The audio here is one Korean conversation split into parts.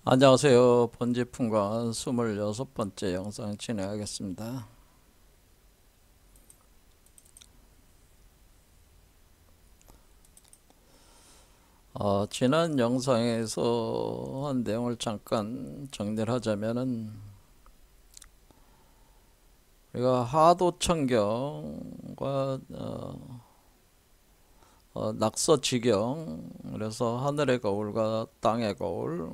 안녕하세요. 번지풍과 26번째 영상 진행하겠습니다. 지난 영상에서 한 내용을 잠깐 정리를 하자면은 우리가 하도천경과 낙서지경, 그래서 하늘의 거울과 땅의 거울,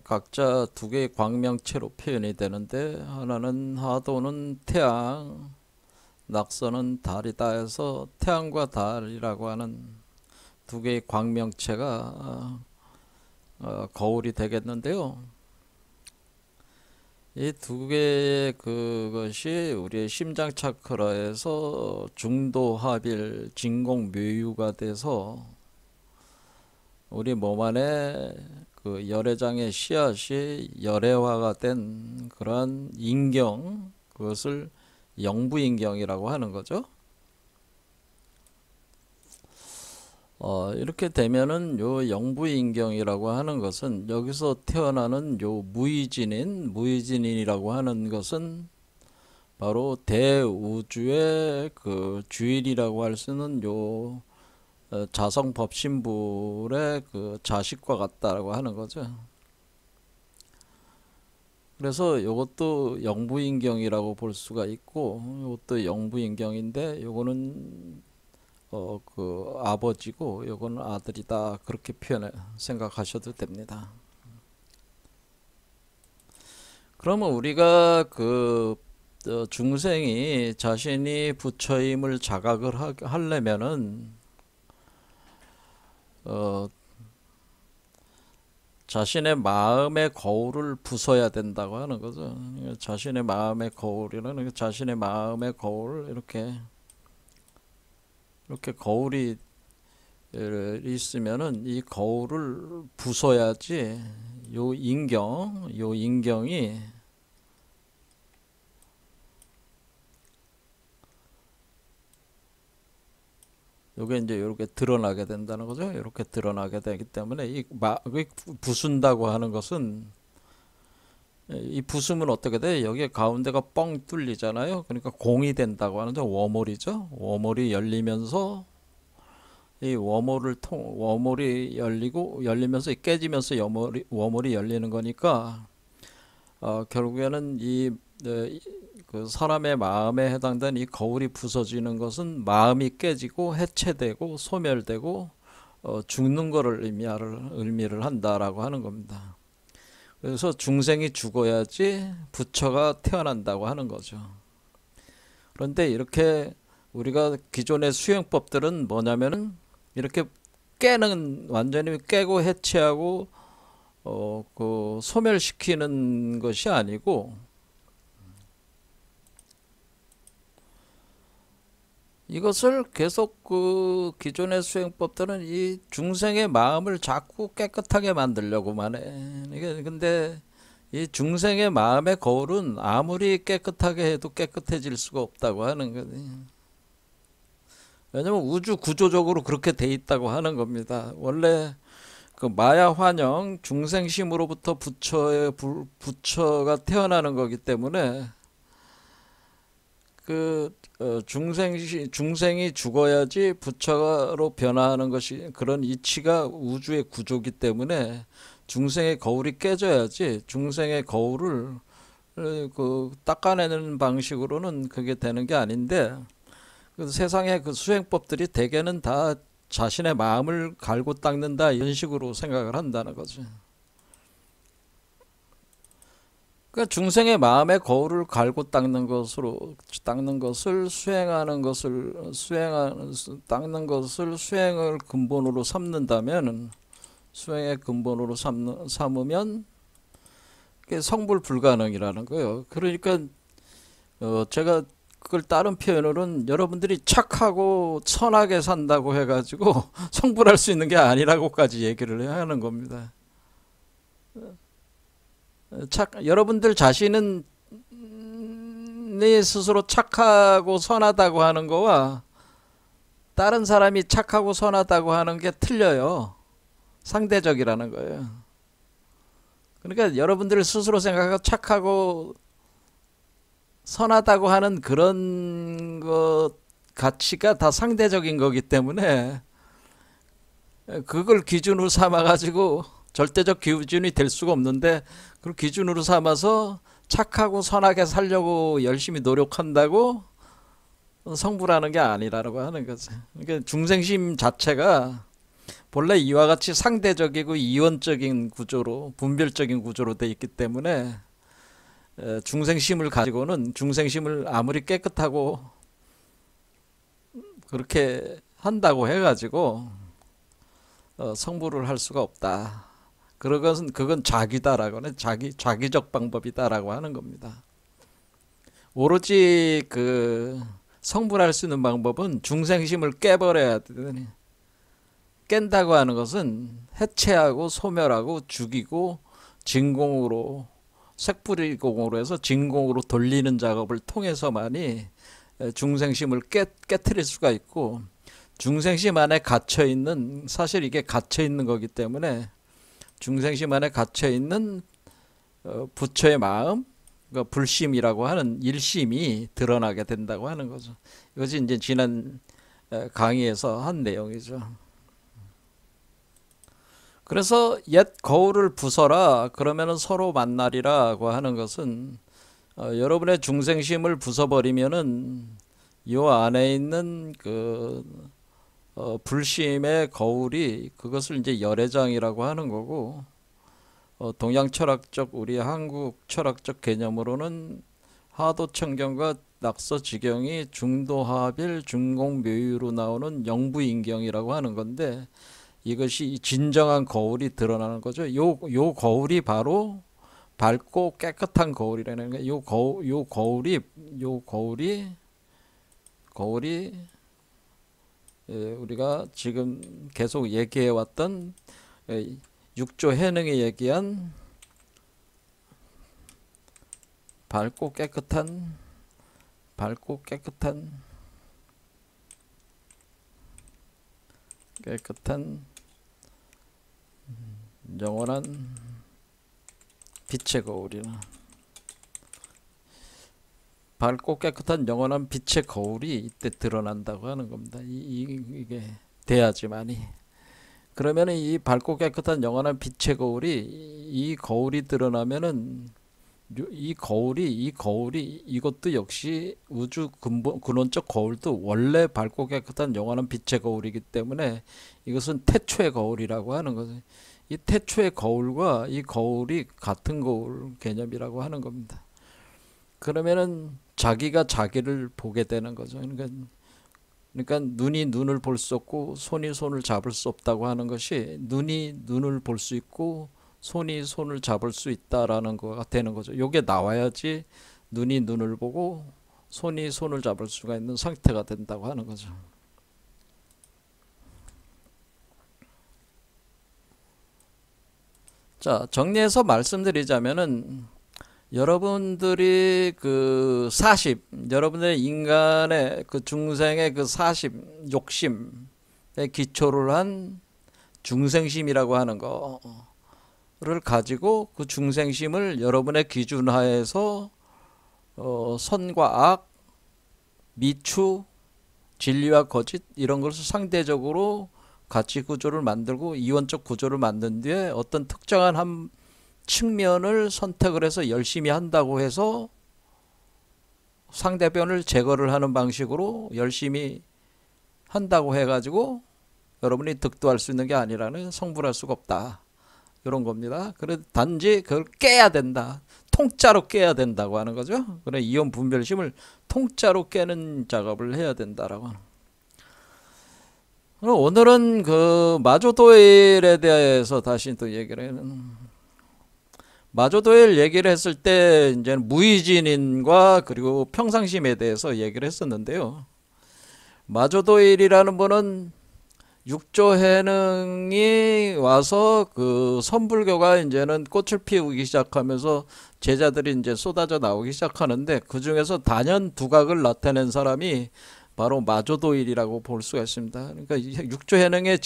각자 두 개의 광명체로 표현이 되는데, 하나는 하도는 태양, 낙서는 달이다 해서 태양과 달이라고 하는 두 개의 광명체가 거울이 되겠는데요. 이 두 개의 그것이 우리의 심장 차크라에서 중도합일 진공묘유가 돼서 우리 몸 안에 그 열애장의 씨앗이 열애화가 된 그러한 인경, 그것을 영부인경이라고 하는 거죠. 이렇게 되면은 요 영부인경이라고 하는 것은 여기서 태어나는 요 무의진인이라고 하는 것은 바로 대우주의 그 주일이라고 할 수 있는 요 자성 법신불의 그 자식과 같다라고 하는 거죠. 그래서 요것도 영부인경이라고 볼 수가 있고, 요것도 영부인경인데 요거는 그 아버지고 요거는 아들이다, 그렇게 생각하셔도 됩니다. 그러면 우리가 그 중생이 자신이 부처임을 자각을 하려면은 자신의 마음의 거울을 부숴야 된다고 하는 거죠. 자신의 마음의 거울이라는, 자신의 마음의 거울, 이렇게 거울이 있으면은 이 거울을 부숴야지 요 인경이 요게 이제 이렇게 드러나게 된다는 거죠. 이렇게 드러나게 되기 때문에 부순다고 하는 것은, 이 부수면 어떻게 돼? 여기 가운데가 뻥 뚫리잖아요. 그러니까 공이 된다고 하는 거, 워몰이죠. 워몰이 열리면서 이 워몰이 열리면서 깨지면서 워몰이 열리는 거니까, 결국에는 그 사람의 마음에 해당되는 이 거울이 부서지는 것은 마음이 깨지고 해체되고 소멸되고 죽는 거를 의미를 한다라고 하는 겁니다. 그래서 중생이 죽어야지 부처가 태어난다고 하는 거죠. 그런데 이렇게 우리가 기존의 수행법들은 뭐냐면은 이렇게 완전히 깨고 해체하고 그 소멸시키는 것이 아니고, 이것을 계속 그 기존의 수행법들은 이 중생의 마음을 자꾸 깨끗하게 만들려고만 해. 이게 근데 이 중생의 마음의 거울은 아무리 깨끗하게 해도 깨끗해질 수가 없다고 하는 거지. 왜냐면 우주 구조적으로 그렇게 돼 있다고 하는 겁니다. 원래 그 마야 환영 중생심으로부터 부처가 태어나는 거기 때문에, 그 중생이 죽어야지 부처로 변화하는 것이, 그런 이치가 우주의 구조기 때문에 중생의 거울이 깨져야지 중생의 거울을 그 닦아내는 방식으로는 그게 되는 게 아닌데, 그 세상의 그 수행법들이 대개는 다 자신의 마음을 갈고 닦는다, 이런 식으로 생각을 한다는 거죠. 그러니까 중생의 마음의 거울을 갈고 닦는 것을 수행을 근본으로 삼는다면, 수행의 근본으로 삼으면 그게 성불 불가능이라는 거예요. 그러니까 제가 그걸 다른 표현으로는 여러분들이 착하고 선하게 산다고 해가지고 성불할 수 있는 게 아니라고까지 얘기를 해야 하는 겁니다. 여러분들 자신은 네 스스로 착하고 선하다고 하는 거와 다른 사람이 착하고 선하다고 하는 게 틀려요. 상대적이라는 거예요. 그러니까 여러분들 스스로 생각하고 착하고 선하다고 하는 그런 것 가치가 다 상대적인 거기 때문에 그걸 기준으로 삼아 가지고 절대적 기준이 될 수가 없는데, 그걸 기준으로 삼아서 착하고 선하게 살려고 열심히 노력한다고 성불하는 게 아니라고 하는 거죠. 그러니까 중생심 자체가 본래 이와 같이 상대적이고 이원적인 구조로, 분별적인 구조로 돼 있기 때문에 중생심을 가지고는, 중생심을 아무리 깨끗하고 그렇게 한다고 해가지고 성불을 할 수가 없다. 그건 자기다라고 하는, 자기적 방법이다라고 하는 겁니다. 오로지 그 성불할 수 있는 방법은 중생심을 깨버려야 되더니, 깬다고 하는 것은 해체하고 소멸하고 죽이고 진공으로, 색불이공으로 해서 진공으로 돌리는 작업을 통해서만이 중생심을 깨트릴 수가 있고, 중생심 안에 갇혀있는, 사실 이게 갇혀있는 거기 때문에 중생심 안에 갇혀있는 부처의 마음, 그러니까 불심이라고 하는 일심이 드러나게 된다고 하는 거죠. 이것이 이제 지난 강의에서 한 내용이죠. 그래서 옛 거울을 부숴라, 그러면은 서로 만나리라고 하는 것은, 여러분의 중생심을 부숴버리면은 요 안에 있는 그 불심의 거울이, 그것을 이제 열애장이라고 하는 거고, 동양 철학적, 우리 한국 철학적 개념으로는 하도천경과 낙서지경이 중도하빌 중공묘유로 나오는 영부인경이라고 하는 건데, 이것이 진정한 거울이 드러나는 거죠. 요 거울이 바로 밝고 깨끗한 거울이라는 거예요. 요 거울이 우리가 지금 계속 얘기해 왔던 육조 해능이 얘기한 밝고 깨끗한 영원한 빛의 거울이나, 밝고 깨끗한 영원한 빛의 거울이 이때 드러난다고 하는 겁니다. 이게 돼야지만이. 그러면 이 밝고 깨끗한 영원한 빛의 거울이, 이 거울이 드러나면은 이 거울이 이것도 역시 우주 근원적 거울도 원래 밝고 깨끗한 영원한 빛의 거울이기 때문에 이것은 태초의 거울이라고 하는 거죠. 이 태초의 거울과 이 거울이 같은 거울 개념이라고 하는 겁니다. 그러면은 자기가 자기를 보게 되는 거죠. 그러니까 눈이 눈을 볼 수 없고 손이 손을 잡을 수 없다고 하는 것이, 눈이 눈을 볼 수 있고 손이 손을 잡을 수 있다라는 거가 되는 거죠. 이게 나와야지 눈이 눈을 보고 손이 손을 잡을 수가 있는 상태가 된다고 하는 거죠. 자, 정리해서 말씀드리자면은, 여러분들이 그 여러분들의 인간의 그 중생의 그 욕심에 기초를 한 중생심이라고 하는 거를 가지고, 그 중생심을 여러분의 기준하에서 선과 악, 미추, 진리와 거짓, 이런 것을 상대적으로 가치 구조를 만들고 이원적 구조를 만든 뒤에 어떤 특정한 한 측면을 선택을 해서 열심히 한다고 해서 상대편을 제거를 하는 방식으로 열심히 한다고 해가지고 여러분이 득도할 수 있는 게 아니라는, 성불할 수가 없다, 이런 겁니다. 그래 단지 그걸 깨야 된다, 통짜로 깨야 된다고 하는 거죠. 그래 이원 분별심을 통짜로 깨는 작업을 해야 된다라고 하는. 오늘은 그 마조도일에 대해서 다시 또 얘기를 해는, 마조도일 얘기를 했을 때 이제 무의진인과 그리고 평상심에 대해서 얘기를 했었는데요. 마조도일이라는 분은 육조해능이 와서 그 선불교가 이제는 꽃을 피우기 시작하면서 제자들이 이제 쏟아져 나오기 시작하는데, 그 중에서 단연 두각을 나타낸 사람이 바로 마조도일이라고 볼 수가 있습니다. 그러니까 육조해능의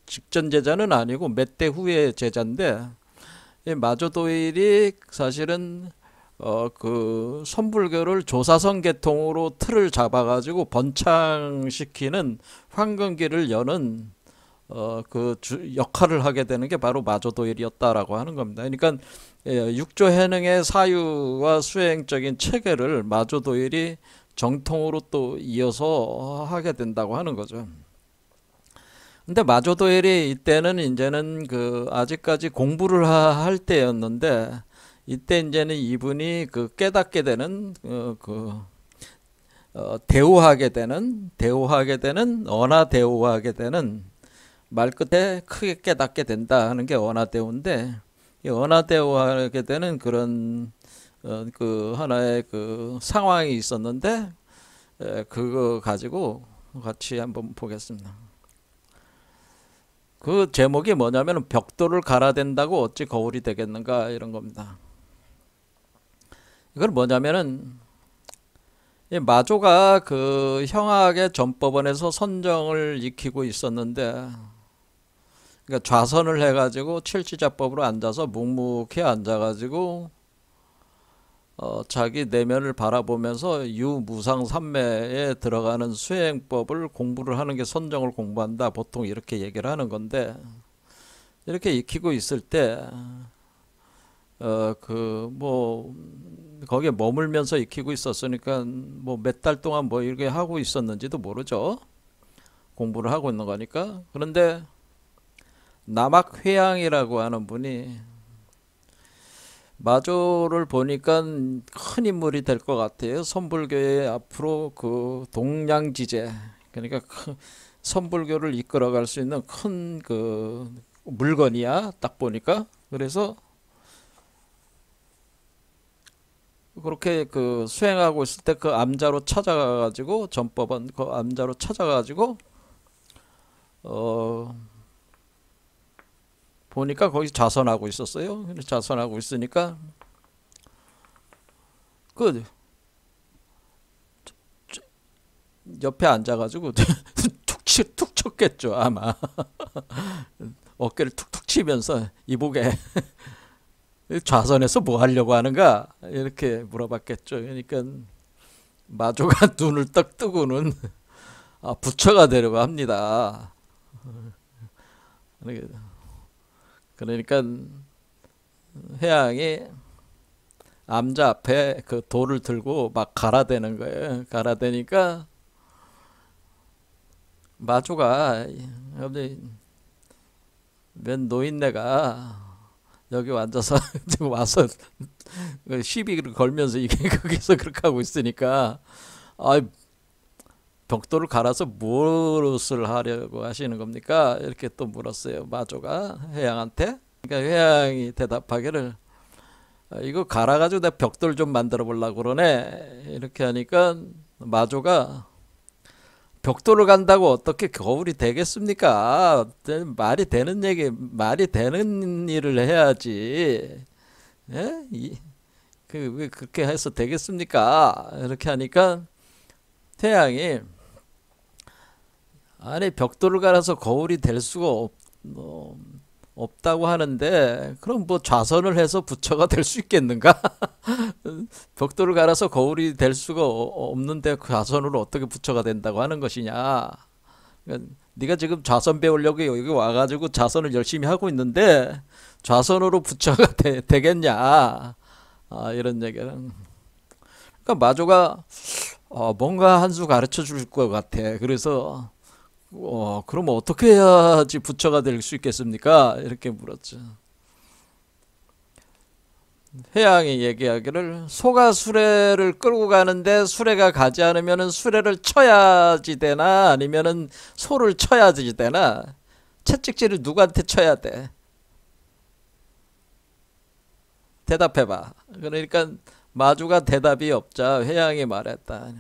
직전 제자는 아니고 몇 대 후의 제자인데, 이 마조도일이 사실은 그 선불교를 조사선 계통으로 틀을 잡아가지고 번창시키는 황금기를 여는 역할을 하게 되는 게 바로 마조도일이었다라고 하는 겁니다. 그러니까 육조 해능의 사유와 수행적인 체계를 마조도일이 정통으로 또 이어서 하게 된다고 하는 거죠. 근데 마조도일이 이때는 이제는 그 아직까지 공부를 할 때였는데, 이때 이제는 이분이 그 깨닫게 되는 대우하게 되는 언하대우하게 되는 말 끝에 크게 깨닫게 된다 하는 게 언하대우인데, 이 언하대우하게 되는 그런 그 하나의 그 상황이 있었는데, 그거 가지고 같이 한번 보겠습니다. 그 제목이 뭐냐면 벽돌을 갈아댄다고 어찌 거울이 되겠는가, 이런 겁니다. 이건 뭐냐면은 이 마조가 그 형학의 전법원에서 선정을 익히고 있었는데, 그러니까 좌선을 해가지고 칠지자법으로 앉아서 묵묵히 앉아가지고 자기 내면을 바라보면서 유무상삼매에 들어가는 수행법을 공부를 하는 게 선정을 공부한다, 보통 이렇게 얘기를 하는 건데, 이렇게 익히고 있을 때 거기에 머물면서 익히고 있었으니까 뭐 몇 달 동안 뭐 이렇게 하고 있었는지도 모르죠. 공부를 하고 있는 거니까. 그런데 남학회양이라고 하는 분이 마조를 보니까 큰 인물이 될 것 같아요. 선불교의 앞으로 그 동량지제, 그러니까 선불교를 이끌어갈 수 있는 큰 그 물건이야, 딱 보니까. 그래서 그렇게 그 수행하고 있을 때 그 암자로 찾아가가지고, 전법원 그 암자로 찾아가지고 보니까 거기 자선하고 있었어요. 자선하고 있으니까 그 옆에 앉아가지고 툭 쳤겠죠, 아마. 어깨를 툭툭 치면서 이보게 좌선에서 뭐 하려고 하는가, 이렇게 물어봤겠죠. 그러니까 마조가 눈을 떡 뜨고는 부처가 되려고 합니다. 그러니까 회양이 암자 앞에 그 돌을 들고 막 갈아대는 거예요. 갈아대니까 마조가, 웬 노인네가 여기 앉아서 지금 와서 시비를 걸면서 이게 거기서 그렇게 하고 있으니까, 벽돌을 갈아서 무엇을 하려고 하시는 겁니까? 이렇게 또 물었어요, 마조가 회양한테. 그러니까 회양이 대답하기를, 이거 갈아가지고 내가 벽돌 좀 만들어 보려고 그러네, 이렇게 하니까 마조가, 벽돌을 간다고 어떻게 거울이 되겠습니까? 말이 되는 말이 되는 일을 해야지. 예? 왜 그렇게 해서 되겠습니까? 이렇게 하니까 태양이, 아니 벽돌을 갈아서 거울이 될 수가 없다고 하는데, 그럼 뭐 좌선을 해서 부처가 될 수 있겠는가? 벽돌을 갈아서 거울이 될 수가 없는데 그 좌선으로 어떻게 부처가 된다고 하는 것이냐? 그러니까 네가 지금 좌선 배우려고 여기 와가지고 좌선을 열심히 하고 있는데 좌선으로 부처가 되겠냐? 이런 얘기를. 그러니까 마조가 뭔가 한 수 가르쳐 줄 것 같아. 그래서 그럼 어떻게 해야지 부처가 될 수 있겠습니까? 이렇게 물었죠. 회양이 얘기하기를, 소가 수레를 끌고 가는데 수레가 가지 않으면은 수레를 쳐야지 되나, 아니면은 소를 쳐야지 되나? 채찍질을 누구한테 쳐야 돼? 대답해봐. 그러니까 마주가 대답이 없자 회양이 말했다.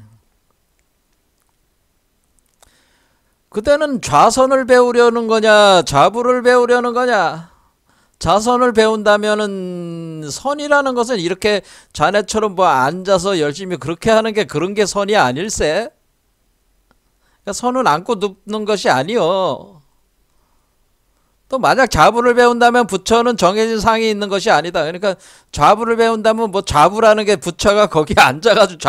그대는 좌선을 배우려는 거냐, 좌부를 배우려는 거냐? 좌선을 배운다면은, 선이라는 것은 이렇게 자네처럼 뭐 앉아서 열심히 그렇게 하는 게, 그런 게 선이 아닐세? 그러니까 선은 앉고 눕는 것이 아니요. 또 만약 좌부를 배운다면 부처는 정해진 상이 있는 것이 아니다. 그러니까 좌부를 배운다면 뭐 좌부라는 게 부처가 거기에 앉아가지고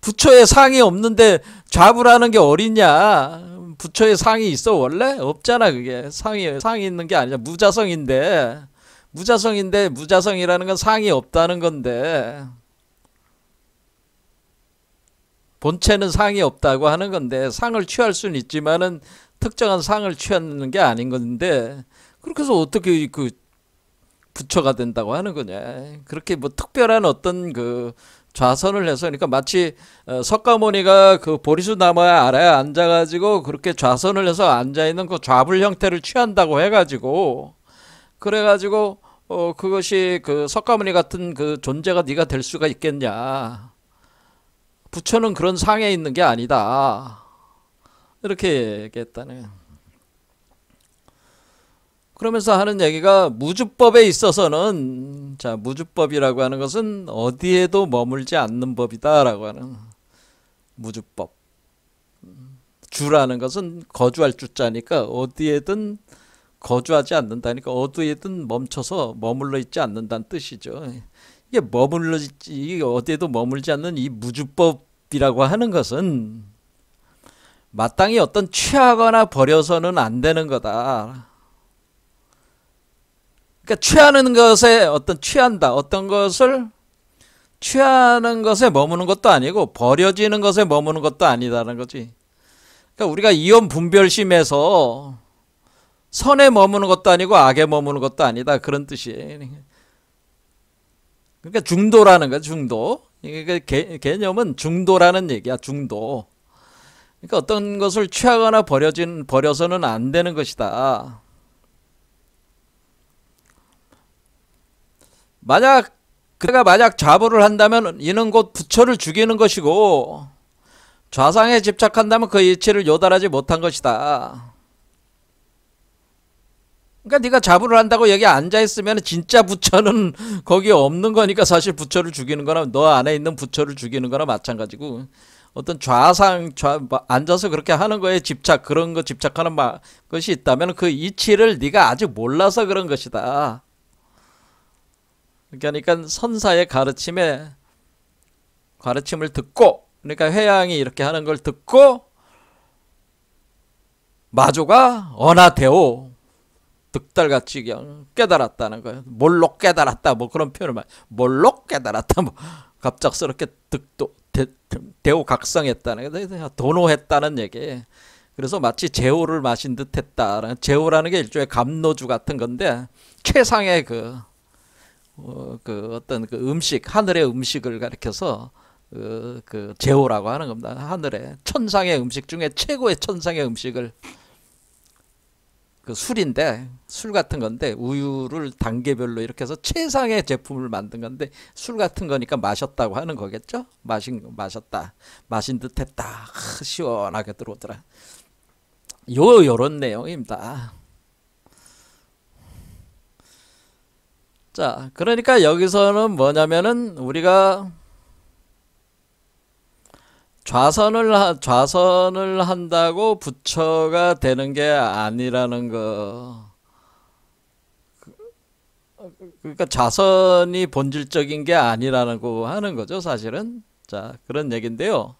부처의 상이 없는데 좌부라는 게 어딨냐. 부처의 상이 있어 원래? 없잖아. 그게 상이 있는 게 아니야. 무자성인데 무자성이라는 건 상이 없다는 건데 본체는 상이 없다고 하는 건데 상을 취할 수는 있지만은 특정한 상을 취하는 게 아닌 건데 그렇게 해서 어떻게 그 부처가 된다고 하는 거냐. 그렇게 뭐 특별한 어떤 그 좌선을 해서 그러니까 마치 석가모니가 그 보리수 나무에 아래에 앉아가지고 그렇게 좌선을 해서 앉아있는 그 좌불 형태를 취한다고 해가지고 그래가지고 그것이 그 석가모니 같은 그 존재가 네가 될 수가 있겠냐. 부처는 그런 상에 있는 게 아니다. 이렇게 얘기했다네. 그러면서 하는 얘기가 무주법에 있어서는 자 무주법이라고 하는 것은 어디에도 머물지 않는 법이다라고 하는 무주법. 주라는 것은 거주할 주자니까 어디에든 거주하지 않는다니까 어디에든 멈춰서 머물러 있지 않는다는 뜻이죠. 이게 머물러 있지 이게 어디에도 머물지 않는 이 무주법이라고 하는 것은 마땅히 어떤 취하거나 버려서는 안 되는 거다. 그러니까 취하는 것에 취한다. 어떤 것을 취하는 것에 머무는 것도 아니고 버려지는 것에 머무는 것도 아니다라는 거지. 그러니까 우리가 이온 분별심에서 선에 머무는 것도 아니고 악에 머무는 것도 아니다. 그런 뜻이에요. 그러니까 중도라는 거야. 중도. 그러니까 개념은 중도라는 얘기야. 중도. 그러니까 어떤 것을 취하거나 버려서는 안 되는 것이다. 그가 만약 좌부를 한다면 이는 곧 부처를 죽이는 것이고 좌상에 집착한다면 그 이치를 요달하지 못한 것이다. 그러니까 네가 좌부를 한다고 여기 앉아있으면 진짜 부처는 거기에 없는 거니까 사실 부처를 죽이는 거나 너 안에 있는 부처를 죽이는 거나 마찬가지고 어떤 앉아서 그렇게 하는 거에 그런 거 집착하는 것이 있다면 그 이치를 네가 아직 몰라서 그런 것이다. 그러니까 선사의 가르침을 듣고 그러니까 회양이 이렇게 하는 걸 듣고 마조가 언하되오 득달같이 그냥 깨달았다는 거예요. 몰록 깨달았다 뭐 그런 표현을 몰록 깨달았다 뭐 갑작스럽게 대오각성했다는 거예요. 도노했다는 얘기. 그래서 마치 제호를 마신 듯 했다. 제호라는 게 일종의 감노주 같은 건데 최상의 그 어떤 그 음식, 하늘의 음식을 가리켜서 그 제호라고 하는 겁니다. 하늘의 천상의 음식 중에 최고의 천상의 음식을 그 술인데 술 같은 건데 우유를 단계별로 이렇게 해서 최상의 제품을 만든 건데 술 같은 거니까 마셨다고 하는 거겠죠? 마셨다. 마신 듯 했다. 시원하게 들어오더라. 요런 내용입니다. 자, 그러니까 여기서는 뭐냐면은 우리가 좌선을 한다고 부처가 되는 게 아니라는 거. 그러니까 좌선이 본질적인 게 아니라는 거 하는 거죠, 사실은. 자, 그런 얘기인데요.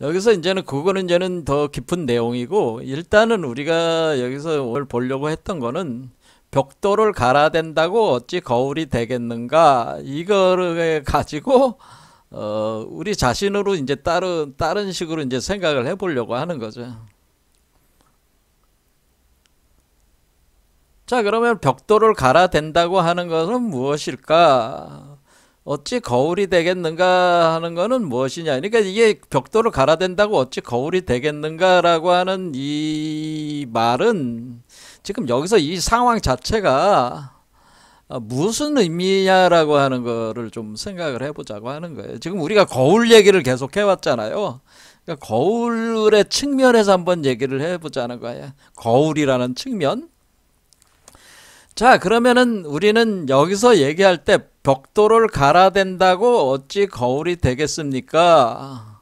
여기서 그거는 더 깊은 내용이고, 일단은 우리가 여기서 오늘 보려고 했던 거는 벽돌을 갈아댄다고 어찌 거울이 되겠는가 이거를 가지고 우리 자신으로 이제 다른 식으로 이제 생각을 해보려고 하는 거죠. 자, 그러면 벽돌을 갈아댄다고 하는 것은 무엇일까? 어찌 거울이 되겠는가 하는 것은 무엇이냐? 그러니까 이게 벽돌을 갈아댄다고 어찌 거울이 되겠는가라고 하는 이 말은 지금 여기서 이 상황 자체가 무슨 의미냐라고 하는 거를 좀 생각을 해보자고 하는 거예요. 지금 우리가 거울 얘기를 계속 해왔잖아요. 그러니까 거울의 측면에서 한번 얘기를 해보자는 거예요. 거울이라는 측면. 자, 그러면은 우리는 여기서 얘기할 때 벽돌을 갈아댄다고 어찌 거울이 되겠습니까?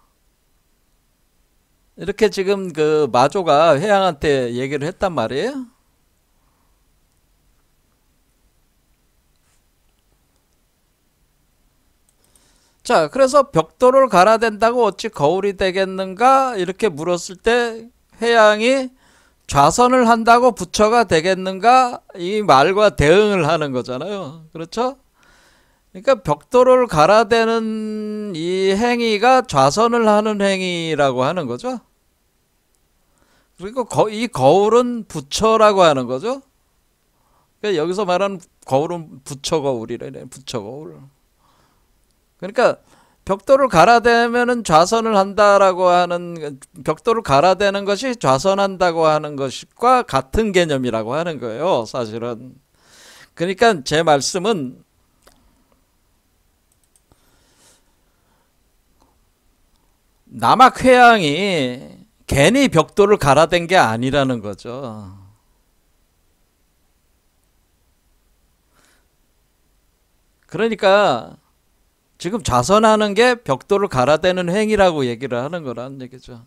이렇게 지금 그 마조가 회양한테 얘기를 했단 말이에요. 자, 그래서 벽돌을 갈아댄다고 어찌 거울이 되겠는가? 이렇게 물었을 때 회양이 좌선을 한다고 부처가 되겠는가? 이 말과 대응을 하는 거잖아요. 그렇죠? 그러니까 벽돌을 갈아대는 이 행위가 좌선을 하는 행위라고 하는 거죠. 그리고 이 거울은 부처라고 하는 거죠. 그러니까 여기서 말하는 거울은 부처 거울이래. 부처 거울. 그러니까 벽돌을 갈아대면은 좌선을 한다라고 하는, 벽돌을 갈아대는 것이 좌선한다고 하는 것과 같은 개념이라고 하는 거예요, 사실은. 그러니까 제 말씀은 남학회양이 괜히 벽돌을 갈아댄 게 아니라는 거죠. 그러니까 지금 좌선하는 게 벽돌을 갈아대는 행위라고 얘기를 하는 거라는 얘기죠.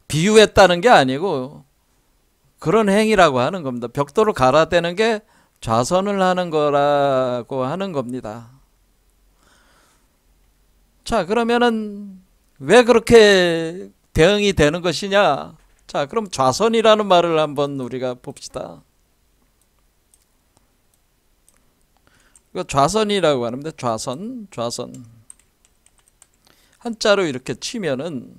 비유했다는 게 아니고 그런 행위라고 하는 겁니다. 벽돌을 갈아대는 게 좌선을 하는 거라고 하는 겁니다. 자, 그러면은 왜 그렇게 대응이 되는 것이냐? 자, 그럼 좌선이라는 말을 한번 우리가 봅시다. 이거 좌선이라고 하는데, 좌선. 한자로 이렇게 치면은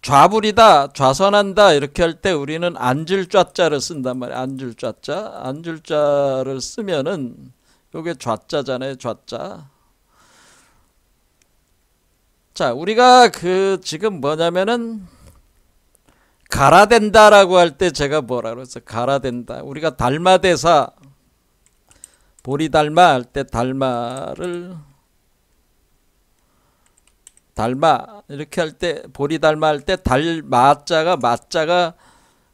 좌불이다, 좌선한다 이렇게 할 때 우리는 앉을 좌자를 쓴단 말이에요. 앉을 좌자를 쓰면은 요게 좌자잖아요. 좌자. 자, 우리가 지금 뭐냐면은 갈아댄다라고 할 때 제가 뭐라 그랬어요? 갈아댄다. 우리가 달마대사 보리달마 할 때 달마를 달마 이렇게 할 때 보리달마 할 때 달마자가 맞자가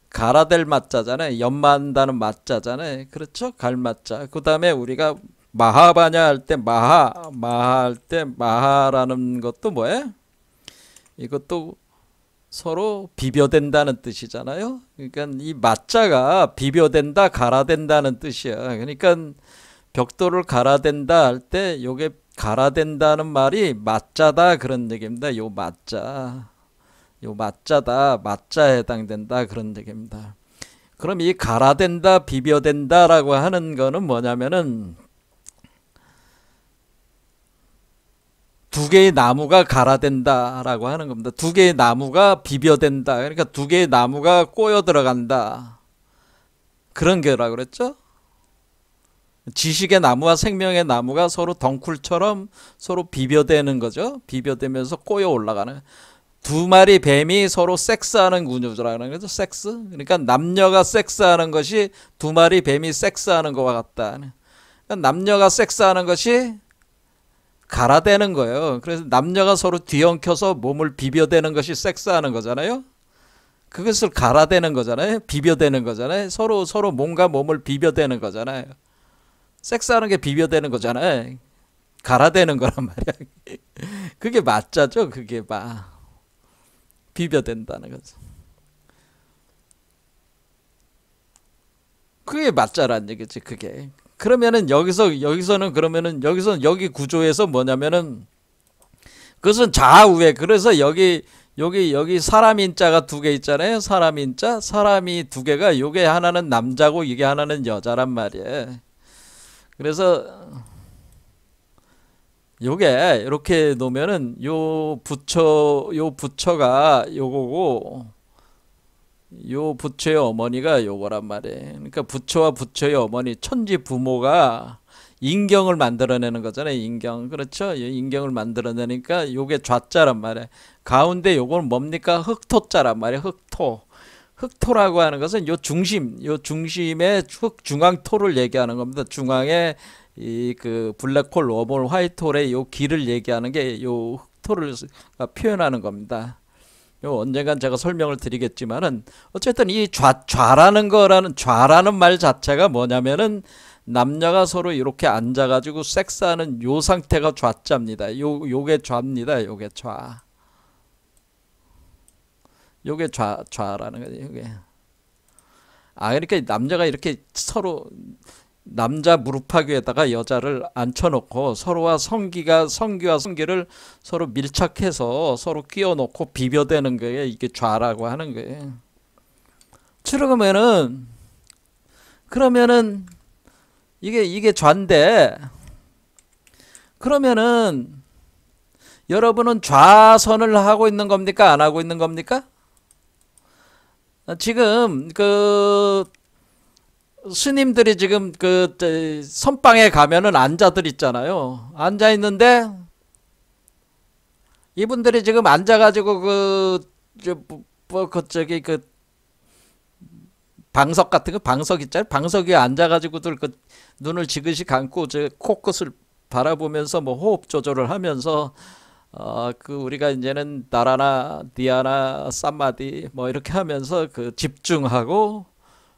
갈아댈 맞자잖아요. 연마한다는 맞자잖아요. 그렇죠? 갈맞자. 그 다음에 우리가 마하바냐 할 때 마하 할 때 마하라는 것도 뭐예요? 이것도 서로 비벼댄다는 뜻이잖아요. 그러니까 이 맞자가 비벼댄다, 갈아댄다는 뜻이야. 그러니까 벽돌을 갈아댄다 할 때 요게 갈아댄다는 말이 맞자다 그런 얘기입니다. 요 맞자다, 맞자에 해당된다 그런 얘기입니다. 그럼 이 갈아댄다, 비벼댄다라고 하는 거는 뭐냐면은 두 개의 나무가 갈아댄다라고 하는 겁니다. 두 개의 나무가 비벼댄다. 그러니까 두 개의 나무가 꼬여 들어간다. 그런 게라고 그랬죠? 지식의 나무와 생명의 나무가 서로 덩쿨처럼 서로 비벼대는 거죠. 비벼대면서 꼬여 올라가는. 두 마리 뱀이 서로 섹스하는 구조라는 거죠. 섹스. 그러니까 남녀가 섹스하는 것이 두 마리 뱀이 섹스하는 것과 같다. 그러니까 남녀가 섹스하는 것이 갈아대는 거예요. 그래서 남녀가 서로 뒤엉켜서 몸을 비벼대는 것이 섹스하는 거잖아요. 그것을 갈아대는 거잖아요. 비벼대는 거잖아요. 서로 몸과 몸을 비벼대는 거잖아요. 섹스하는 게 비벼대는 거잖아요. 갈아대는 거란 말이야. 그게 맞자죠. 그게 비벼댄다는 거죠. 그게 맞자란 얘기지. 그게. 그러면은 여기서는 그러면은 여기 구조에서 뭐냐면은 그것은 좌우에. 그래서 여기 사람 인자가 두 개 있잖아요. 사람 인자. 사람이 두 개가 요게 하나는 남자고 이게 하나는 여자란 말이에요. 그래서 요게 이렇게 놓으면은 요 부처가 요거고 요 부처의 어머니가 요거란 말이에요. 그러니까 부처와 부처의 어머니 천지 부모가 인경을 만들어내는 거잖아요. 인경. 그렇죠? 인경을 만들어내니까 요게 좌자란 말이에요. 가운데 요건 뭡니까? 흑토자란 말이에요. 흑토라고 하는 것은 요 중심의 중앙토를 얘기하는 겁니다. 중앙에 블랙홀, 웜홀, 화이트홀의 요 길을 얘기하는 게 요 흑토를 표현하는 겁니다. 요 언젠간 제가 설명을 드리겠지만은 어쨌든 이 좌라는 말 자체가 뭐냐면은 남녀가 서로 이렇게 앉아가지고 섹스하는 요 상태가 좌자입니다. 요게 좌입니다. 요게 좌. 요게 좌라는 거죠. 요게. 그러니까 남녀가 이렇게 서로 남자 무릎팍 위에다가 여자를 앉혀놓고 서로와 성기와 성기를 서로 밀착해서 서로 끼워놓고 비벼대는 거예요. 이게 좌라고 하는 거예요. 그러면은 이게 좌인데, 그러면은 여러분은 좌선을 하고 있는 겁니까? 안 하고 있는 겁니까? 지금 스님들이 지금 선방에 가면은 앉아들 있잖아요. 앉아 있는데 이분들이 지금 앉아가지고 저기 방석 같은 거, 방석 있잖아요. 방석 위에 앉아가지고들 눈을 지그시 감고 저 코끝을 바라보면서 뭐 호흡 조절을 하면서 우리가 이제는 나라나 디아나 삼마디 뭐 이렇게 하면서 집중하고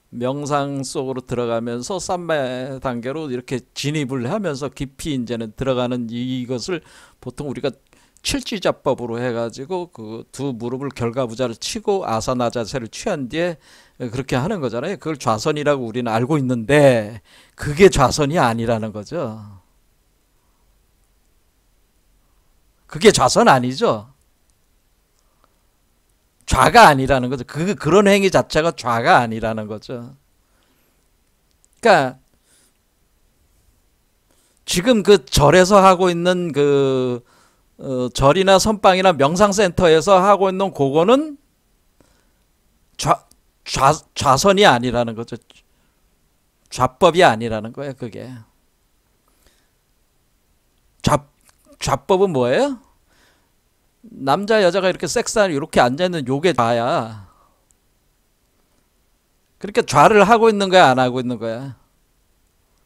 명상 속으로 들어가면서 삼매 단계로 이렇게 진입을 하면서 깊이 이제는 들어가는 이것을 보통 우리가 칠지자법으로 해가지고 두 무릎을 결과부자를 치고 아사나 자세를 취한 뒤에 그렇게 하는 거잖아요. 그걸 좌선이라고 우리는 알고 있는데 그게 좌선이 아니라는 거죠. 그게 좌선 아니죠. 좌가 아니라는 거죠. 그런 행위 자체가 좌가 아니라는 거죠. 그러니까 지금 절에서 하고 있는 절이나 선방이나 명상센터에서 하고 있는 그거는 좌선이 아니라는 거죠. 좌법이 아니라는 거예요. 그게 좌법은 뭐예요? 남자 여자가 이렇게 섹스하는 이렇게 앉아있는 요게 좌야. 그러니까 좌를 하고 있는 거야, 안 하고 있는 거야?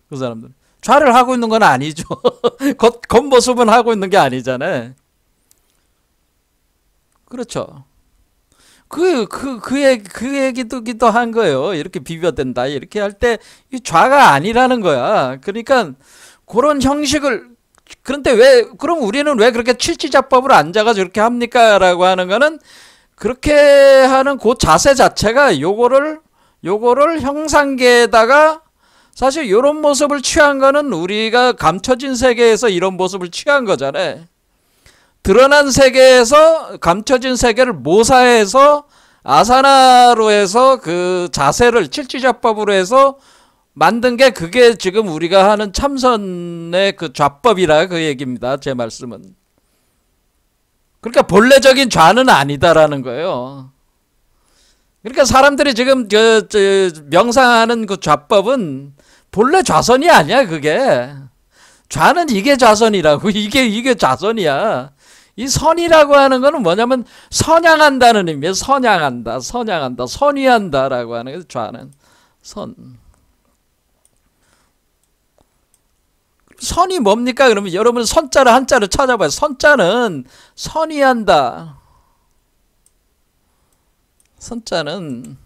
그 사람들 좌를 하고 있는 건 아니죠. 겉모습은 하고 있는 게 아니잖아요. 그렇죠. 그 얘기도 한 거예요. 이렇게 비벼댄다 이렇게 할 때 이 좌가 아니라는 거야. 그러니까 그런 형식을, 그런데 그럼 우리는 왜 그렇게 칠지자법으로 앉아가지고 이렇게 합니까? 라고 하는 거는, 그렇게 하는 그 자세 자체가 요거를 형상계에다가 사실 이런 모습을 취한 거는 우리가 감춰진 세계에서 이런 모습을 취한 거잖아요. 드러난 세계에서 감춰진 세계를 모사해서 아사나로 해서 그 자세를 칠지자법으로 해서 만든 게 그게 지금 우리가 하는 참선의 그 좌법이라 그 얘기입니다. 제 말씀은. 그러니까 본래적인 좌는 아니다라는 거예요. 그러니까 사람들이 지금 명상하는 그 좌법은 본래 좌선이 아니야. 그게 좌는 이게 좌선이라고. 이게 좌선이야. 이 선이라고 하는 거는 뭐냐면 선양한다는 의미예요. 선양한다, 선위한다라고 하는 거예요. 좌는 선. 선이 뭡니까? 그러면 여러분 선자를 한자를 찾아봐요. 선자는 선위한다. 선자는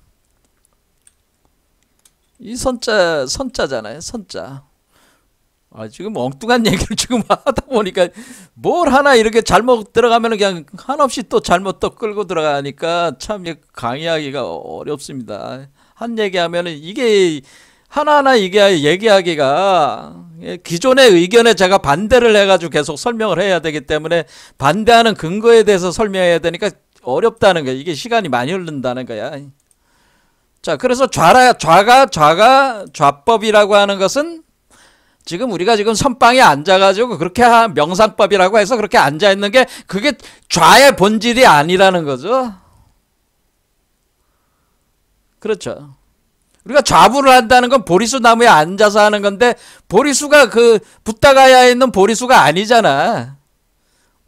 이 선자잖아요. 선자. 지금 엉뚱한 얘기를 지금 하다 보니까 뭘 하나 이렇게 잘못 들어가면 그냥 한없이 또 잘못 또 끌고 들어가니까 참 강의하기가 어렵습니다. 한 얘기하면은 이게 하나하나 얘기하기가 기존의 의견에 제가 반대를 해가지고 계속 설명을 해야 되기 때문에 반대하는 근거에 대해서 설명해야 되니까 어렵다는 거야. 이게 시간이 많이 흐른다는 거야. 자, 그래서 좌법이라고 하는 것은 지금 우리가 지금 선방에 앉아가지고 그렇게 명상법이라고 해서 그렇게 앉아있는 게 그게 좌의 본질이 아니라는 거죠. 그렇죠. 우리가 좌부를 한다는 건 보리수 나무에 앉아서 하는 건데 보리수가 붓다가야에 있는 보리수가 아니잖아.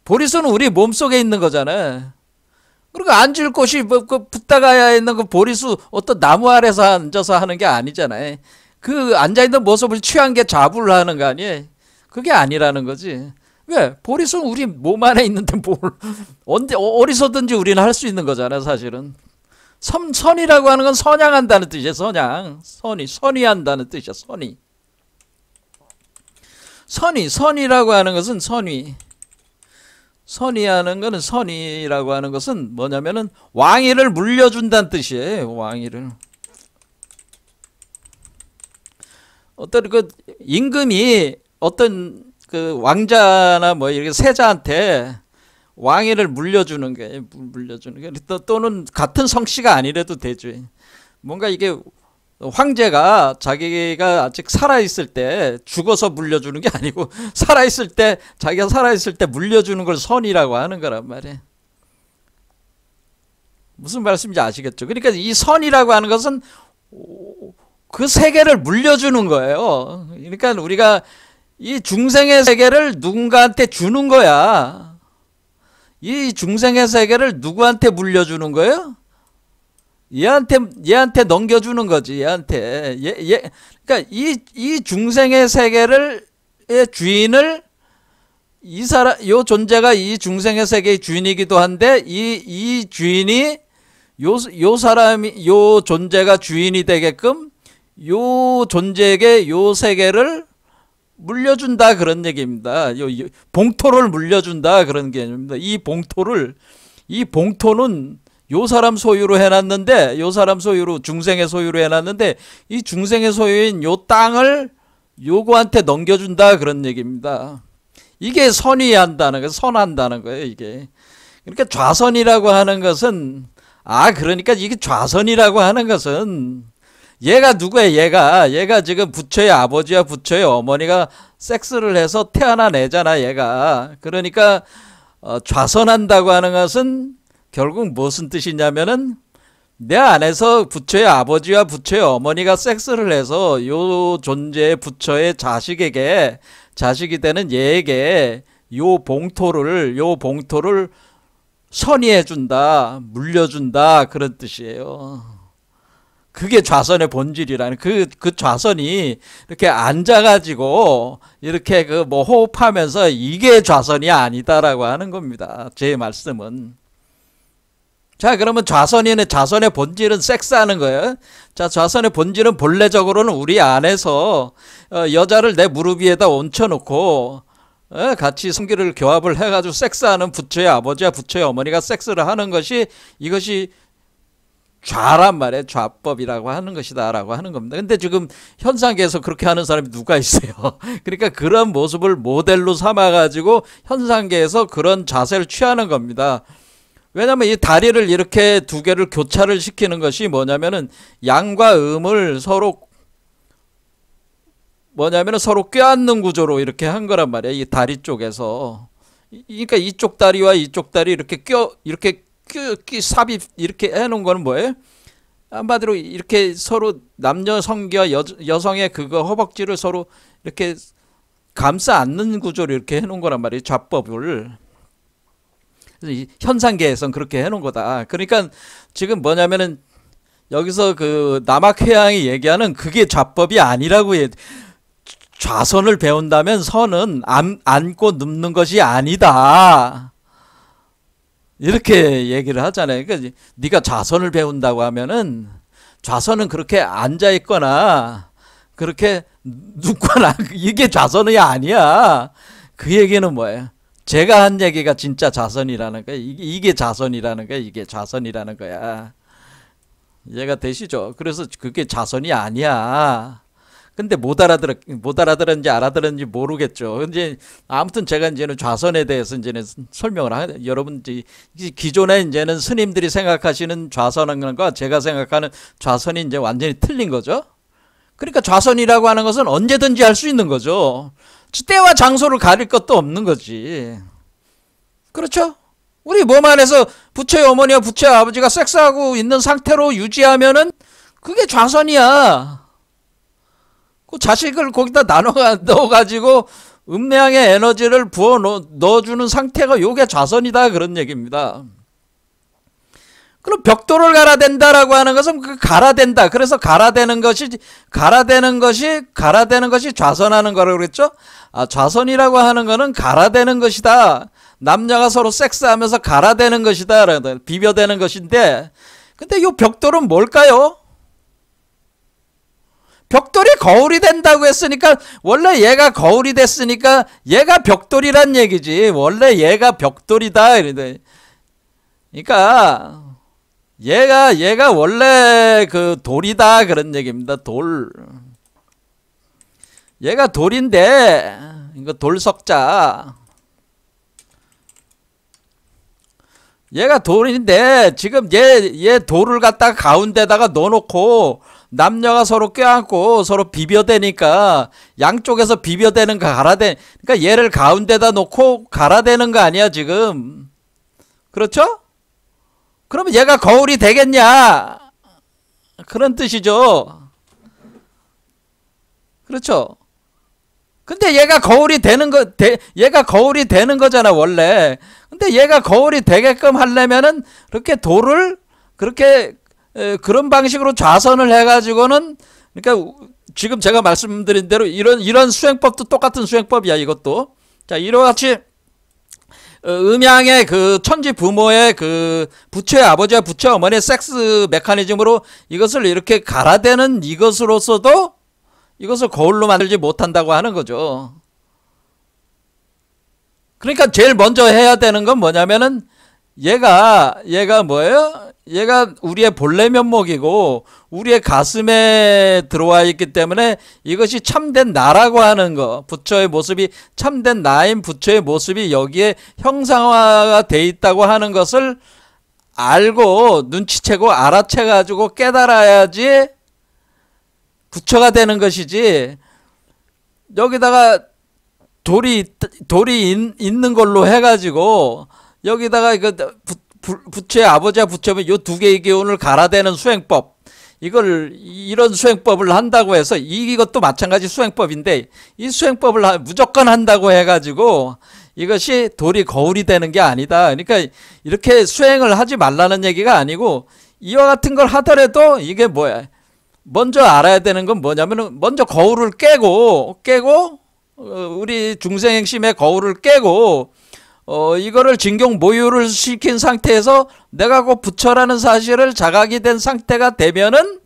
보리수는 우리 몸속에 있는 거잖아. 그리고 앉을 곳이 붓다가야에 있는 그 보리수 어떤 나무 아래서 앉아서 하는 게 아니잖아요. 그 앉아있는 모습을 취한 게 좌부를 하는 거 아니에요? 그게 아니라는 거지. 왜? 보리수는 우리 몸 안에 있는데 어디서든지 우리는 할 수 있는 거잖아, 사실은. 선이라고 하는 건 선양한다는 뜻이에요. 선양. 선위한다는 뜻이야. 선이라고 하는 것은 선위하는 거는 선이라고 하는 것은 뭐냐면은 왕위를 물려준다는 뜻이에요. 왕위를. 어떤 그 임금이 어떤 그 왕자나 뭐 이렇게 세자한테 왕위를 물려주는 게 또는 같은 성씨가 아니래도 되죠. 뭔가 이게 황제가 자기가 아직 살아있을 때 죽어서 물려주는 게 아니고 살아있을 때 자기가 살아있을 때 물려주는 걸 선이라고 하는 거란 말이에요. 무슨 말씀인지 아시겠죠? 그러니까 이 선이라고 하는 것은 그 세계를 물려주는 거예요. 그러니까 우리가 이 중생의 세계를 누군가한테 주는 거야. 이 중생의 세계를 누구한테 물려주는 거예요? 얘한테 넘겨주는 거지. 얘한테. 그러니까 이 중생의 세계를 의 주인을 요 존재가 이 중생의 세계의 주인이기도 한데 이 주인이 요 사람이 요 존재가 주인이 되게끔 요 존재에게 요 세계를 물려준다 그런 얘기입니다. 봉토를 물려준다 그런 개념입니다. 이 봉토는 요 사람 소유로 해놨는데 요 사람 소유로 중생의 소유로 해놨는데 이 중생의 소유인 요 땅을 요거한테 넘겨준다 그런 얘기입니다. 이게 선의한다는 거예요. 선한다는 거예요. 이게. 그러니까 좌선이라고 하는 것은 그러니까 이게 좌선이라고 하는 것은 얘가 누구야? 얘가 지금 부처의 아버지와 부처의 어머니가 섹스를 해서 태어난 애잖아. 얘가. 그러니까 좌선한다고 하는 것은 결국 무슨 뜻이냐면은 내 안에서 부처의 아버지와 부처의 어머니가 섹스를 해서 요 존재의 부처의 자식이 되는 얘에게 요 봉토를 선의해준다, 물려준다 그런 뜻이에요. 그게 좌선의 본질이라는 그 좌선이 이렇게 앉아가지고 이렇게 그 뭐 호흡하면서 이게 좌선이 아니다라고 하는 겁니다. 제 말씀은. 자, 그러면 좌선의 본질은 섹스하는 거예요. 자, 좌선의 본질은 본래적으로는 우리 안에서 여자를 내 무릎 위에다 얹혀놓고 같이 성기를 교합을 해가지고 섹스하는 부처의 아버지와 부처의 어머니가 섹스를 하는 것이 이것이 좌란 말이에요. 좌법이라고 하는 것이다 라고 하는 겁니다. 근데 지금 현상계에서 그렇게 하는 사람이 누가 있어요? 그러니까 그런 모습을 모델로 삼아가지고 현상계에서 그런 자세를 취하는 겁니다. 왜냐하면 이 다리를 이렇게 두 개를 교차를 시키는 것이 뭐냐면은 양과 음을 서로 껴안는 구조로 이렇게 한 거란 말이에요. 이 다리 쪽에서. 그러니까 이쪽 다리와 이쪽 다리 이렇게 삽입 이렇게 해놓은 거는 뭐예요? 한마디로 이렇게 서로 남녀 성기와 여성의 그거 허벅지를 서로 이렇게 감싸 안는 구조로 이렇게 해놓은 거란 말이에요. 좌법을. 현상계에선 그렇게 해놓은 거다. 그러니까 지금 뭐냐면은 여기서 그 남학회양이 얘기하는 그게 좌법이 아니라고 좌선을 배운다면 선은 안고 눕는 것이 아니다. 이렇게 얘기를 하잖아요. 그러니까 네가 좌선을 배운다고 하면은 좌선은 그렇게 앉아 있거나 그렇게 눕거나 이게 좌선이 아니야. 그 얘기는 뭐예요? 제가 한 얘기가 진짜 좌선이라는 거야. 이게 좌선이라는 거야. 이게 좌선이라는 거야. 이해가 되시죠? 그래서 그게 좌선이 아니야. 근데 못 알아들었는지 알아들었는지 모르겠죠. 근데 아무튼 제가 이제는 좌선에 대해서 이제는 설명을 하거든요. 여러분, 기존에 이제는 스님들이 생각하시는 좌선인 것과 제가 생각하는 좌선이 이제 완전히 틀린 거죠. 그러니까 좌선이라고 하는 것은 언제든지 할 수 있는 거죠. 때와 장소를 가릴 것도 없는 거지. 그렇죠? 우리 몸 안에서 부처의 어머니와 부처의 아버지가 섹스하고 있는 상태로 유지하면은 그게 좌선이야. 그 자식을 거기다 넣어가지고 음양의 에너지를 부어 넣어주는 상태가 요게 좌선이다 그런 얘기입니다. 그럼 벽돌을 갈아댄다라고 하는 것은 그 갈아댄다. 그래서 갈아대는 것이 좌선하는 거라고 그랬죠? 좌선이라고 하는 거는 갈아대는 것이다. 남녀가 서로 섹스하면서 갈아대는 것이다. 비벼대는 것인데, 근데 이 벽돌은 뭘까요? 벽돌이 거울이 된다고 했으니까 원래 얘가 거울이 됐으니까 얘가 벽돌이란 얘기지. 원래 얘가 벽돌이다. 그러니까 얘가 원래 그 돌이다 그런 얘기입니다. 돌. 얘가 돌인데 이거 돌석자. 얘가 돌인데 지금 얘 돌을 갖다가 가운데다가 넣어놓고 남녀가 서로 껴안고 서로 비벼대니까 양쪽에서 비벼대는 거 갈아대. 그러니까 얘를 가운데다 놓고 갈아대는 거 아니야 지금. 그렇죠? 그러면 얘가 거울이 되겠냐? 그런 뜻이죠. 그렇죠? 근데 얘가 거울이 되는 얘가 거울이 되는 거잖아 원래. 근데 얘가 거울이 되게끔 하려면은 그렇게 돌을 그렇게 그런 방식으로 좌선을 해가지고는, 그러니까 지금 제가 말씀드린 대로 이런 수행법도 똑같은 수행법이야 이것도. 자, 이와 같이 음양의 그 천지 부모의 그 부처의 아버지와 부처의 어머니의 섹스 메커니즘으로 이것을 이렇게 갈아대는 이것으로서도 이것을 거울로 만들지 못한다고 하는 거죠. 그러니까 제일 먼저 해야 되는 건 뭐냐면은 얘가 뭐예요? 얘가 우리의 본래 면목이고 우리의 가슴에 들어와 있기 때문에 이것이 참된 나라고 하는 거, 부처의 모습이 참된 나인 부처의 모습이 여기에 형상화가 돼 있다고 하는 것을 알고 눈치채고 알아채가지고 깨달아야지 부처가 되는 것이지, 여기다가 돌이 있는 걸로 해가지고 여기다가 이거 부처의 아버지와 부처의 요 두 개의 기운을 갈아대는 수행법, 이런 수행법을 한다고 해서 이것도 마찬가지 수행법인데 이 수행법을 무조건 한다고 해가지고 이것이 돌이 거울이 되는 게 아니다. 그러니까 이렇게 수행을 하지 말라는 얘기가 아니고, 이와 같은 걸 하더라도 이게 뭐야? 먼저 알아야 되는 건 뭐냐면은 먼저 거울을 깨고 우리 중생행심의 거울을 깨고 이거를 진경 모유를 시킨 상태에서 내가 곧 부처라는 사실을 자각이 된 상태가 되면은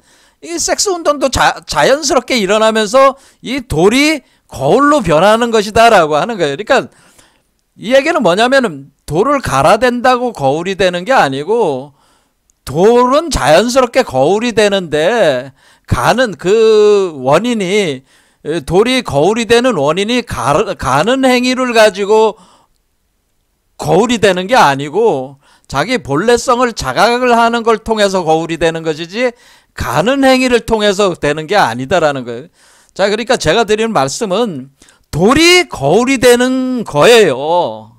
이 섹스 운동도 자연스럽게 일어나면서 이 돌이 거울로 변하는 것이다라고 하는 거예요. 그러니까 이 얘기는 뭐냐면은 돌을 갈아댄다고 거울이 되는 게 아니고, 돌은 자연스럽게 거울이 되는데 가는 그 원인이, 돌이 거울이 되는 원인이 가는 행위를 가지고 거울이 되는 게 아니고 자기 본래성을 자각을 하는 걸 통해서 거울이 되는 것이지 가는 행위를 통해서 되는 게 아니다라는 거예요. 자, 그러니까 제가 드리는 말씀은 돌이 거울이 되는 거예요.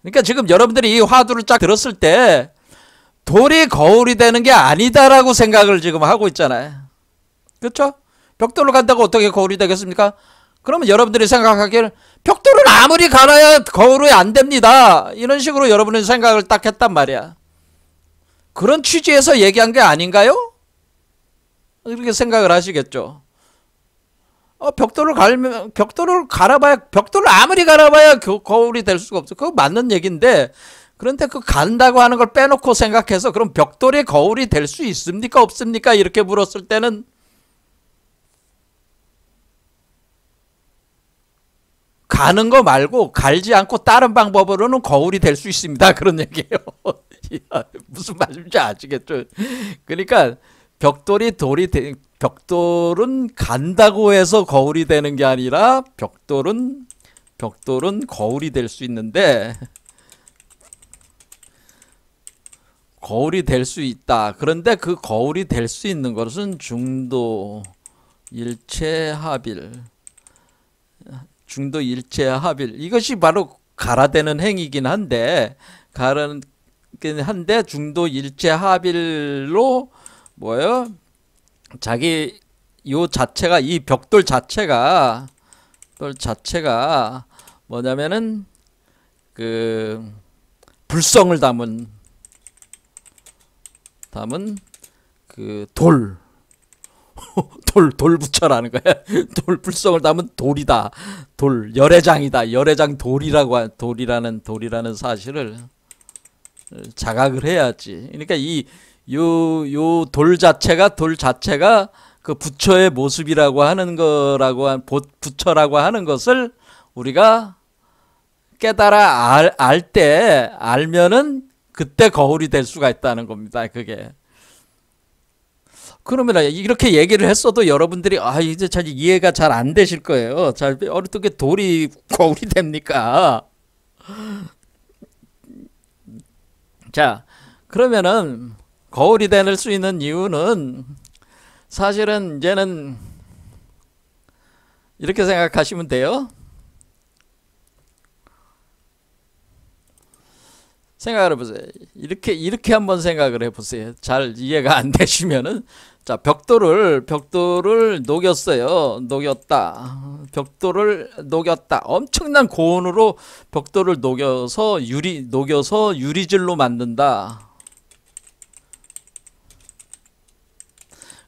그러니까 지금 여러분들이 이 화두를 쫙 들었을 때 돌이 거울이 되는 게 아니다라고 생각을 지금 하고 있잖아요. 그렇죠? 벽돌로 간다고 어떻게 거울이 되겠습니까? 그러면 여러분들이 생각하기를 벽돌은 아무리 갈아야 거울이 안 됩니다, 이런 식으로 여러분은 생각을 딱 했단 말이야. 그런 취지에서 얘기한 게 아닌가요? 이렇게 생각을 하시겠죠. 벽돌을 갈아봐야, 벽돌을 아무리 갈아봐야 거울이 될 수가 없어. 그거 맞는 얘기인데, 그런데 그 간다고 하는 걸 빼놓고 생각해서 그럼 벽돌이 거울이 될 수 있습니까 없습니까 이렇게 물었을 때는 가는 거 말고 갈지 않고 다른 방법으로는 거울이 될 수 있습니다, 그런 얘기예요. 무슨 말인지 아시겠죠? 그러니까 벽돌은 간다고 해서 거울이 되는 게 아니라 벽돌은 거울이 될 수 있는데, 거울이 될 수 있다. 그런데 그 거울이 될 수 있는 것은 중도 일체 합일, 이것이 바로 갈아대는 행위이긴 한데, 중도 일체 합일로 뭐예요? 자기 요 자체가, 이 벽돌 자체가 뭐냐면은 그 불성을 담은 그 돌 부처라는 거야. 불성을 담은 돌이다. 열애장이다. 열애장 돌이라는 사실을 자각을 해야지. 그러니까 요 돌 자체가 그 부처의 모습이라고 하는 거라고, 부처라고 하는 것을 우리가 깨달아 알면은 그때 거울이 될 수가 있다는 겁니다. 그게 그러면 이렇게 얘기를 했어도 여러분들이 이제 잘 이해가 잘 안 되실 거예요. 잘 어떻게 돌이 거울이 됩니까? 자, 그러면은 거울이 될 수 있는 이유는 사실은 이제는 이렇게 생각하시면 돼요. 생각을 해보세요. 이렇게 한번 생각을 해보세요. 잘 이해가 안 되시면은, 자, 벽돌을 녹였어요. 벽돌을 녹였다. 엄청난 고온으로 벽돌을 녹여서 유리질로 만든다.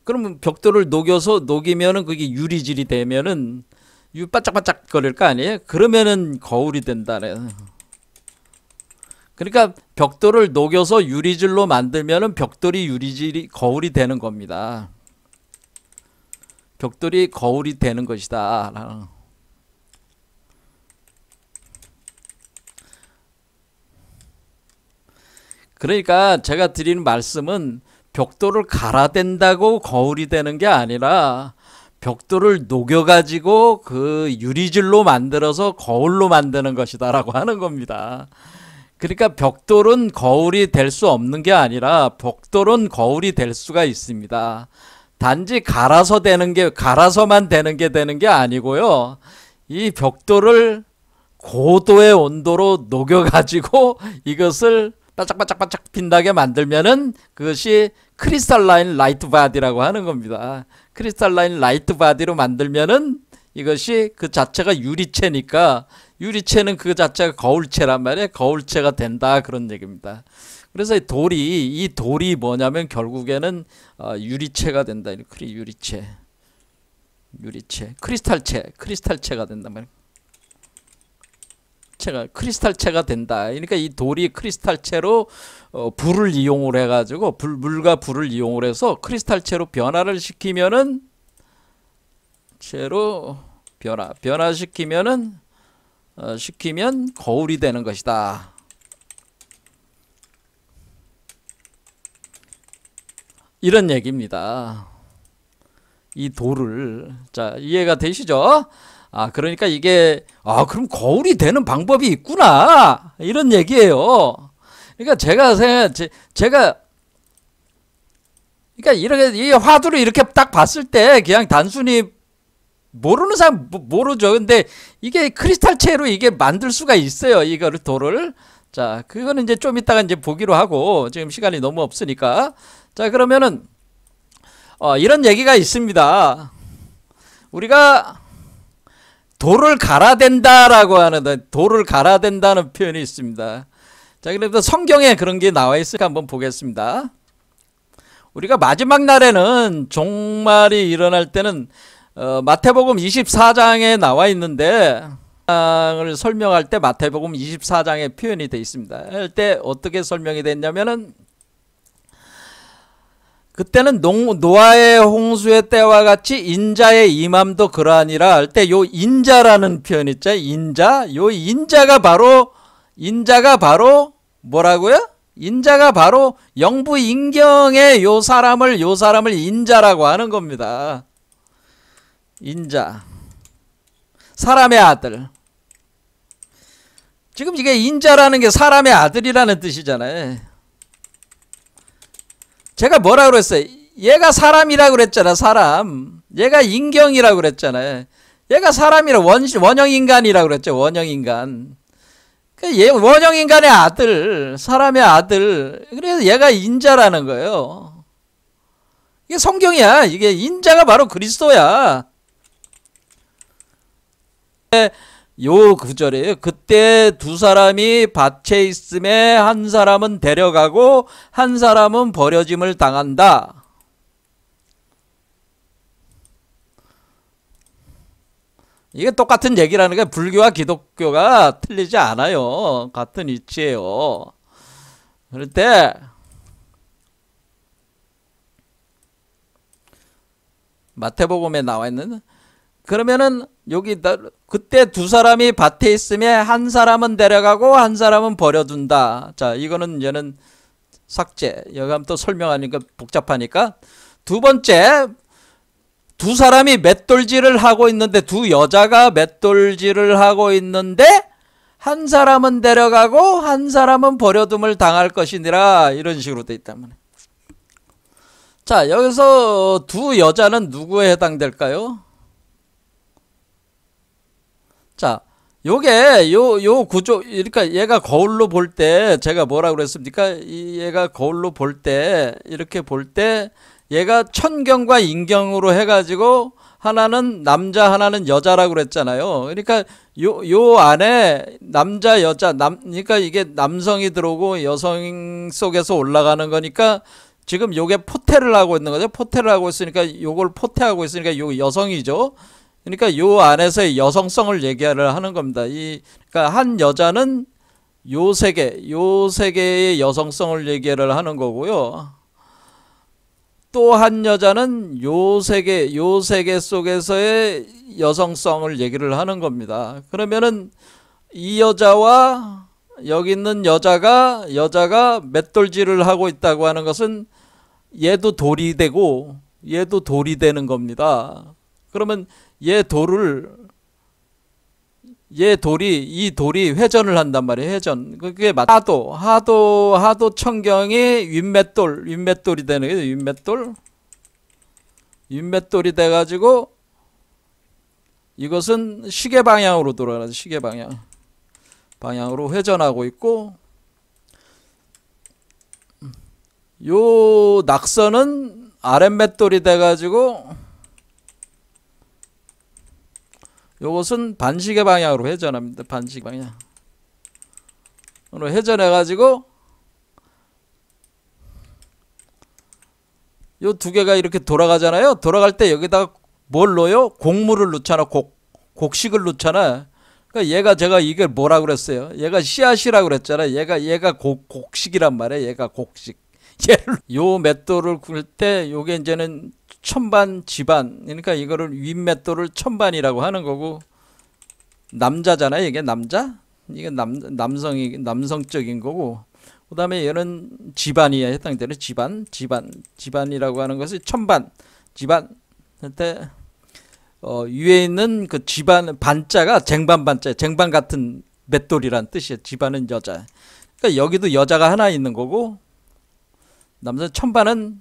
그러면 벽돌을 녹이면은 그게 유리질이 되면은 반짝반짝 거릴 거 아니에요? 그러면은 거울이 된다네. 그러니까 벽돌을 녹여서 유리질로 만들면은 벽돌이 거울이 되는 겁니다. 벽돌이 거울이 되는 것이다. 그러니까 제가 드리는 말씀은 벽돌을 갈아댄다고 거울이 되는 게 아니라 벽돌을 녹여가지고 그 유리질로 만들어서 거울로 만드는 것이다 라고 하는 겁니다. 그러니까 벽돌은 거울이 될 수 없는 게 아니라 벽돌은 거울이 될 수가 있습니다. 단지 갈아서만 되는 게 아니고요. 이 벽돌을 고도의 온도로 녹여가지고 이것을 반짝반짝반짝 빛나게 만들면은 그것이 크리스탈라인 라이트 바디라고 하는 겁니다. 크리스탈라인 라이트 바디로 만들면은 이것이 그 자체가 유리체니까 유리체는 그 자체가 거울체란 말이에요. 거울체가 된다 그런 얘기입니다. 그래서 이 돌이 뭐냐면 결국에는 유리체가 된다. 유리체, 크리스탈체가 된단 말이에요. 크리스탈체가 된다. 그러니까 이 돌이 크리스탈체로 불을 이용을 해가지고 물과 불을 이용을 해서 크리스탈체로 변화를 시키면은 변화시키면은 시키면 거울이 되는 것이다. 이런 얘기입니다. 이 돌을 자 이해가 되시죠? 그러니까 이게 그럼 거울이 되는 방법이 있구나 이런 얘기예요. 그러니까 그러니까 이렇게 이 화두를 이렇게 딱 봤을 때 그냥 단순히 모르는 사람 모르죠. 근데 이게 크리스탈체로 이게 만들 수가 있어요. 이거를 돌을. 자, 그거는 이제 좀 이따가 이제 보기로 하고 지금 시간이 너무 없으니까. 자, 그러면은 이런 얘기가 있습니다. 우리가 돌을 갈아댄다라고 하는 돌을 갈아댄다는 표현이 있습니다. 자, 그래서 성경에 그런 게 나와 있으니까 한번 보겠습니다. 우리가 마지막 날에는 종말이 일어날 때는 마태복음 24장에 나와 있는데 을 설명할 때 마태복음 24장에 표현이 되어 있습니다. 할 때 어떻게 설명이 됐냐면은 그때는 노아의 홍수의 때와 같이 인자의 임함도 그러하니라 할 때 요 인자라는 표현 있죠. 요 인자가 바로 뭐라고요? 인자가 바로 영부 인경의 요 사람을 인자라고 하는 겁니다. 인자. 사람의 아들. 지금 이게 인자라는 게 사람의 아들이라는 뜻이잖아요. 제가 뭐라 그랬어요? 얘가 사람이라고 그랬잖아. 사람. 얘가 인경이라고 그랬잖아요. 얘가 사람이라 원형인간이라고 그랬죠. 원형인간. 얘 원형인간의 아들, 사람의 아들. 그래서 얘가 인자라는 거예요. 이게 성경이야. 이게 인자가 바로 그리스도야. 요 구절이에요. 그때 두 사람이 밭에 있음에 한 사람은 데려가고 한 사람은 버려짐을 당한다. 이게 똑같은 얘기라는 게 불교와 기독교가 틀리지 않아요. 같은 이치예요. 그럴 때 마태복음에 나와 있는 그러면은 여기 그때 두 사람이 밭에 있음에 한 사람은 데려가고 한 사람은 버려둔다. 자, 이거는 얘는 삭제. 여기 하면 또 설명하니까 복잡하니까 두 번째, 두 사람이 맷돌질을 하고 있는데, 두 여자가 맷돌질을 하고 있는데 한 사람은 데려가고 한 사람은 버려둠을 당할 것이니라, 이런 식으로 돼 있단 말이에요. 자, 여기서 두 여자는 누구에 해당될까요? 자, 요게 요 구조, 그러니까 얘가 거울로 볼 때 제가 뭐라고 그랬습니까? 얘가 거울로 볼 때, 이렇게 볼 때 얘가 천경과 인경으로 해가지고 하나는 남자 하나는 여자라고 그랬잖아요. 그러니까 요 안에 남자 여자 그러니까 이게 남성이 들어오고 여성 속에서 올라가는 거니까 지금 요게 포태를 하고 있는 거죠. 포태를 하고 있으니까 요걸 포태하고 있으니까 요 여성이죠. 그러니까 요 안에서의 여성성을 얘기를 하는 겁니다. 그러니까 한 여자는 요 세계의 여성성을 얘기를 하는 거고요. 또 한 여자는 요 세계 속에서의 여성성을 얘기를 하는 겁니다. 그러면은 이 여자와 여기 있는 여자가 맷돌질을 하고 있다고 하는 것은 얘도 돌이 되고 얘도 돌이 되는 겁니다. 그러면 이 돌이 회전을 한단 말이에요. 회전. 그게 하도 천경이 윗맷돌이 되는 거예요. 윗맷돌이 돼가지고 이것은 시계 방향으로 돌아가는, 시계 방향으로 회전하고 있고, 요 낙선은 아랫맷돌이 돼가지고 요것은 반시계 방향으로 회전합니다. 반시계 방향으로 회전해가지고 요 두 개가 이렇게 돌아가잖아요. 돌아갈 때 여기다가 뭘 넣어요? 곡물을 넣잖아. 곡식을 넣잖아. 그러니까 제가 이게 뭐라 그랬어요? 얘가 씨앗이라고 그랬잖아. 얘가 곡식이란 말이에요. 얘가 곡식. 요 맷돌을 굴 때 요게 이제는 천반 지반, 그러니까 이거를 윗맷돌을 천반이라고 하는 거고, 남자잖아요. 이게 남자? 이게 남성적인 거고, 그 다음에 얘는 지반이에 해당되는 지반이라고 하는 것이 천반, 지반. 그때 위에 있는 그 지반 반자가 쟁반 같은 맷돌이란 뜻이에요. 지반은 여자. 그러니까 여기도 여자가 하나 있는 거고, 남자 천반은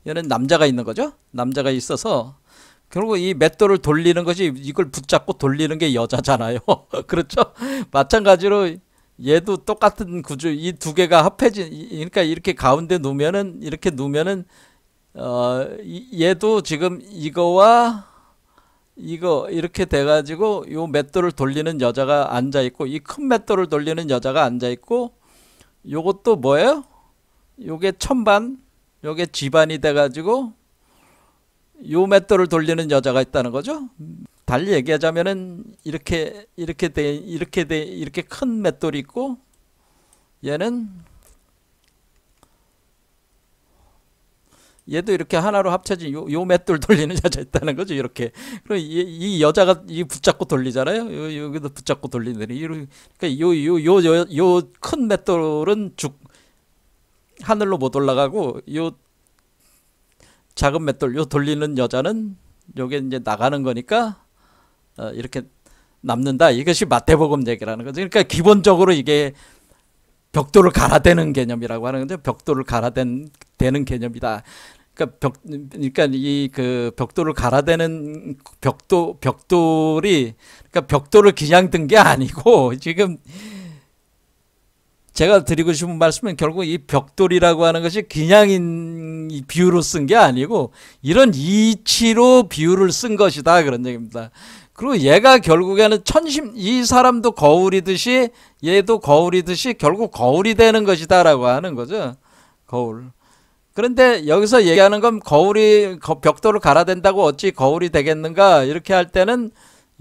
얘는 남자가 있는 거죠. 남자가 있어서 결국 이 맷돌을 돌리는 것이, 이걸 붙잡고 돌리는 게 여자잖아요. 그렇죠? 마찬가지로 얘도 똑같은 구조, 이 두 개가 그러니까 이렇게 가운데 놓으면은, 이렇게 놓으면은 얘도 지금 이거와 이거 이렇게 돼가지고 요 맷돌을 돌리는 여자가 앉아 있고, 이 큰 맷돌을 돌리는 여자가 앉아 있고, 요것도 뭐예요? 요게 천반, 요게 지반이 돼가지고 요 맷돌을 돌리는 여자가 있다는 거죠. 달리 얘기하자면은 이렇게 큰 맷돌이 있고, 얘도 이렇게 하나로 합쳐진 요 맷돌 돌리는 여자 있다는 거죠. 이렇게. 그럼 이 여자가 붙잡고 돌리잖아요. 여기도 붙잡고 돌리는. 그러니까 요 큰 맷돌은 하늘로 못 올라가고, 요 작은 맷돌, 요 돌리는 여자는 요게 이제 나가는 거니까 이렇게 남는다. 이것이 마태복음 얘기라는 거죠. 그러니까 기본적으로 이게 벽돌을 갈아대는 개념이라고 하는 건데, 벽돌을 갈아대는 개념이다. 그러니까 이 그 벽돌을 갈아대는 벽돌이, 그러니까 벽돌을 그냥 든 게 아니고, 지금 제가 드리고 싶은 말씀은 결국 이 벽돌이라고 하는 것이 그냥 이 비유로 쓴 게 아니고 이런 이치로 비유를 쓴 것이다, 그런 얘기입니다. 그리고 얘가 결국에는 이 사람도 거울이듯이 얘도 거울이듯이 결국 거울이 되는 것이다 라고 하는 거죠. 거울. 그런데 여기서 얘기하는 건 벽돌을 갈아댄다고 어찌 거울이 되겠는가, 이렇게 할 때는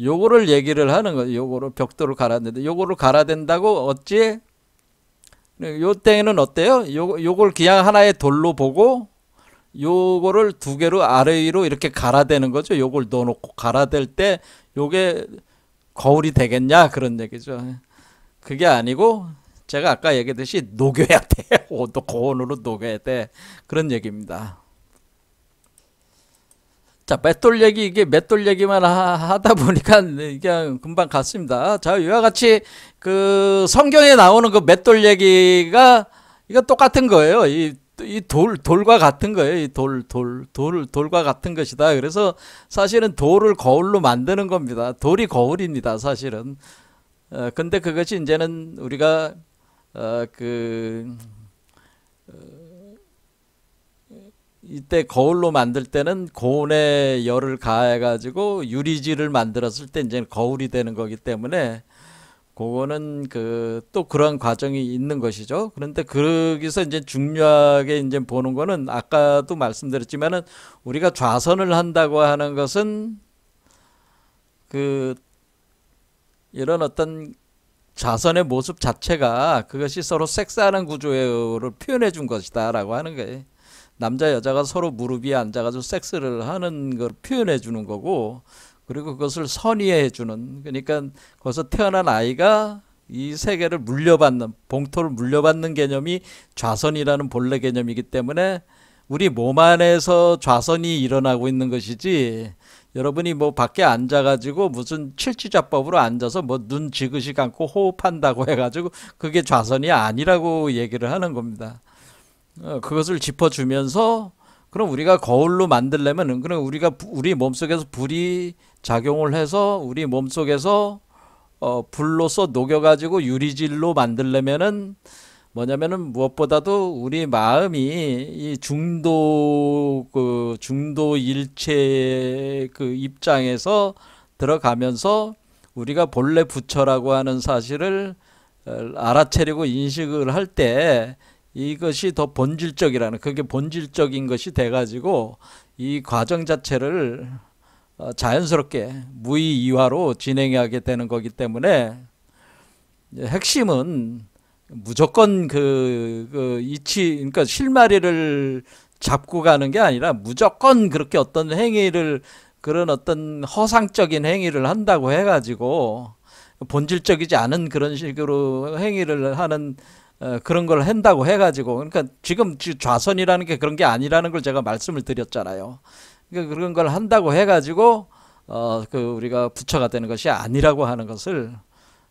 요거를 얘기를 하는 거죠. 요거를 벽돌을 갈아댄다. 요거를 갈아댄다고 어찌, 요 때는 어때요? 요걸 그냥 하나의 돌로 보고 요거를 두 개로 아래 위로 이렇게 갈아대는 거죠. 요걸 넣어놓고 갈아댈 때 요게 거울이 되겠냐, 그런 얘기죠. 그게 아니고 제가 아까 얘기했듯이 녹여야 돼. 고온으로 녹여야 돼. 그런 얘기입니다. 자, 맷돌 얘기, 이게 맷돌 얘기만 하다 보니까 그냥 금방 갔습니다. 자, 이와 같이 그 성경에 나오는 그 맷돌 얘기가 이거 똑같은 거예요. 이 돌과 같은 거예요. 이 돌과 같은 것이다. 그래서 사실은 돌을 거울로 만드는 겁니다. 돌이 거울입니다. 사실은. 근데 그것이 이제는 우리가, 이때 거울로 만들 때는 고온에 열을 가해가지고 유리질을 만들었을 때 이제 거울이 되는 거기 때문에 그거는 또 그런 과정이 있는 것이죠. 그런데 거기서 이제 중요하게 이제 보는 거는 아까도 말씀드렸지만은 우리가 좌선을 한다고 하는 것은 이런 어떤 자선의 모습 자체가 그것이 서로 섹스하는 구조를 표현해 준 것이다라고 하는 거예요. 남자 여자가 서로 무릎 위에 앉아가지고 섹스를 하는 걸 표현해 주는 거고, 그리고 그것을 선의해 주는, 그러니까 거기서 태어난 아이가 이 세계를 물려받는, 봉토를 물려받는 개념이 좌선이라는 본래 개념이기 때문에 우리 몸 안에서 좌선이 일어나고 있는 것이지, 여러분이 뭐 밖에 앉아가지고 무슨 칠지좌법으로 앉아서 뭐 눈 지그시 감고 호흡한다고 해가지고 그게 좌선이 아니라고 얘기를 하는 겁니다. 그것을 짚어주면서, 그럼 우리가 거울로 만들려면, 그럼 우리 몸속에서 불이 작용을 해서 우리 몸속에서 불로서 녹여가지고 유리질로 만들려면은 뭐냐면은 무엇보다도 우리 마음이 이 중도 일체 입장에서 들어가면서 우리가 본래 부처라고 하는 사실을 알아채려고 인식을 할 때 이것이 더 본질적이라는, 그게 본질적인 것이 돼가지고 이 과정 자체를 자연스럽게 무의이화로 진행하게 되는 거기 때문에 핵심은 무조건 이치, 그러니까 실마리를 잡고 가는 게 아니라 무조건 그렇게 어떤 행위를, 그런 어떤 허상적인 행위를 한다고 해가지고 본질적이지 않은 그런 식으로 행위를 하는 그런 걸 한다고 해가지고, 그러니까 지금 좌선이라는 게 그런 게 아니라는 걸 제가 말씀을 드렸잖아요. 그러니까 그런 걸 한다고 해가지고 우리가 부처가 되는 것이 아니라고 하는 것을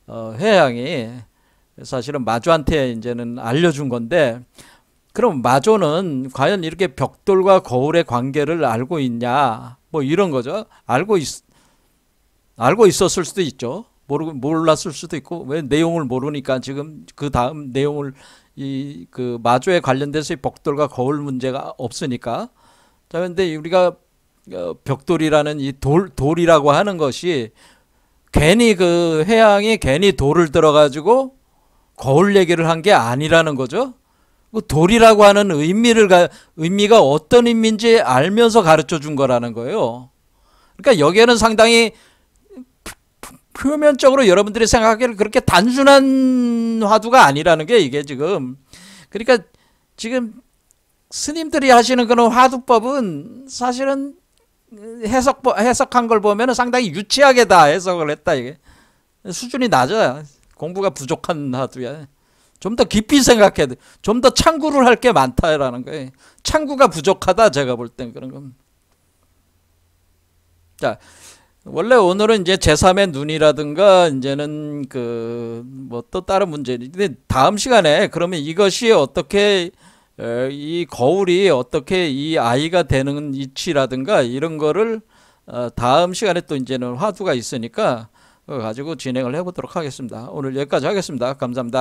회양이 사실은 마조한테 이제는 알려준 건데, 그럼 마조는 과연 이렇게 벽돌과 거울의 관계를 알고 있냐, 뭐 이런 거죠. 알고 있었을 수도 있죠. 몰랐을 수도 있고, 왜 내용을 모르니까 지금 그 다음 내용을 마조에 관련돼서 이 벽돌과 거울 문제가 없으니까. 자, 근데 우리가 벽돌이라는 이 돌이라고 하는 것이 괜히 회양이 괜히 돌을 들어가지고 거울 얘기를 한 게 아니라는 거죠. 돌이라고 하는 의미가 어떤 의미인지 알면서 가르쳐 준 거라는 거예요. 그러니까 여기에는 상당히 표면적으로 여러분들이 생각하기를 그렇게 단순한 화두가 아니라는 게 이게 지금, 그러니까 지금 스님들이 하시는 그런 화두법은 사실은 해석한 걸 보면 상당히 유치하게 다 해석을 했다. 이게 수준이 낮아요. 공부가 부족한 화두야. 좀 더 깊이 생각해야 돼. 좀 더 참고를 할 게 많다라는 거예요. 참고가 부족하다, 제가 볼 땐 그런 겁니다. 자, 원래 오늘은 이제 제3의 눈이라든가 이제는 뭐 또 다른 문제인데, 다음 시간에 그러면 이것이 어떻게, 이 거울이 어떻게 이 아이가 되는 이치라든가 이런 거를 다음 시간에 또 이제는 화두가 있으니까 그거 가지고 진행을 해보도록 하겠습니다. 오늘 여기까지 하겠습니다. 감사합니다.